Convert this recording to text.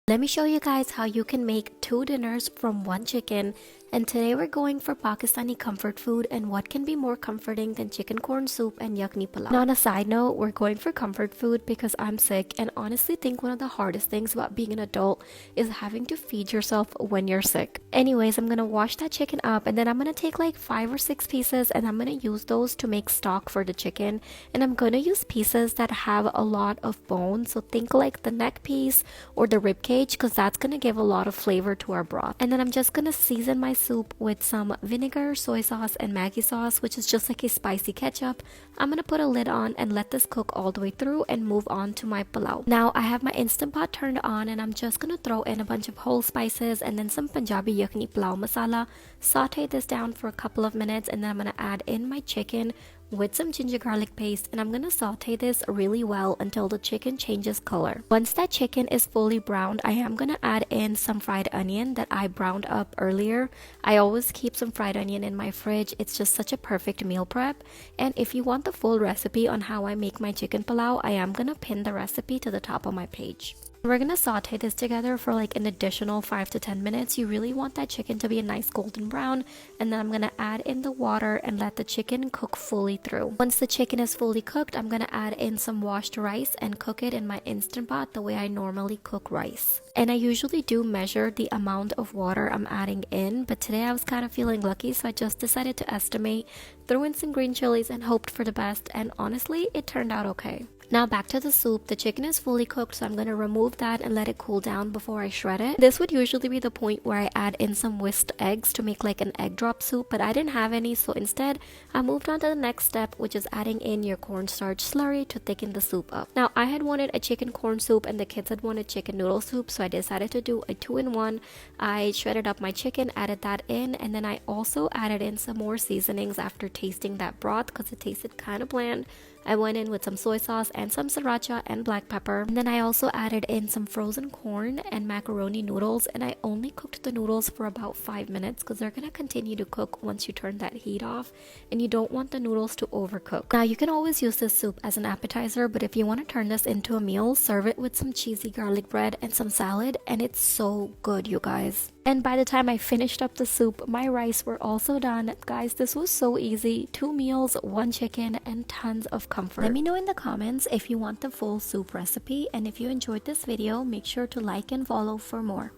Let me show you guys how you can make 2 dinners from 1 chicken. And today we're going for Pakistani comfort food, and what can be more comforting than chicken corn soup and yakni pulao. Now on a side note, we're going for comfort food because I'm sick and honestly think one of the hardest things about being an adult is having to feed yourself when you're sick. Anyways, I'm gonna wash that chicken up and then I'm gonna take like 5 or 6 pieces and I'm gonna use those to make stock for the chicken. And I'm gonna use pieces that have a lot of bone, so think like the neck piece or the rib cage, because that's gonna give a lot of flavor to our broth. And then I'm just gonna season my soup with some vinegar, soy sauce, and Maggi sauce, which is just like a spicy ketchup. I'm gonna put a lid on and let this cook all the way through and move on to my pulao. Now I have my Instant Pot turned on and I'm just gonna throw in a bunch of whole spices and then some Punjabi yakni pulao masala. Saute this down for a couple of minutes and then I'm gonna add in my chicken with some ginger garlic paste, and I'm gonna saute this really well until the chicken changes color. Once that chicken is fully browned, I am gonna add in some fried onion that I browned up earlier. I always keep some fried onion in my fridge. It's just such a perfect meal prep. And if you want the full recipe on how I make my chicken pulao, I am gonna pin the recipe to the top of my page. We're gonna saute this together for like an additional 5 to 10 minutes. You really want that chicken to be a nice golden brown, and then I'm gonna add in the water and let the chicken cook fully through. Once the chicken is fully cooked, I'm gonna add in some washed rice and cook it in my Instant Pot the way I normally cook rice. And I usually do measure the amount of water I'm adding in, but today I was kind of feeling lucky, so I just decided to estimate, threw in some green chilies and hoped for the best, and honestly it turned out okay. Now back to the soup. The chicken is fully cooked, so I'm going to remove that and let it cool down before I shred it. This would usually be the point where I add in some whisked eggs to make like an egg drop soup, but I didn't have any, so instead I moved on to the next step, which is adding in your cornstarch slurry to thicken the soup up. Now I had wanted a chicken corn soup and the kids had wanted chicken noodle soup, so I decided to do a 2-in-1. I shredded up my chicken, added that in, and then I also added in some more seasonings after tasting that broth because it tasted kind of bland. I went in with some soy sauce and some sriracha and black pepper. And then I also added in some frozen corn and macaroni noodles, and I only cooked the noodles for about 5 minutes because they're going to continue to cook once you turn that heat off, and you don't want the noodles to overcook. Now you can always use this soup as an appetizer, but if you want to turn this into a meal, serve it with some cheesy garlic bread and some salad, and it's so good, you guys. And by the time I finished up the soup, my rice were also done. Guys, this was so easy. 2 meals, 1 chicken, and tons of comfort. Let me know in the comments if you want the full soup recipe, and if you enjoyed this video, make sure to like and follow for more.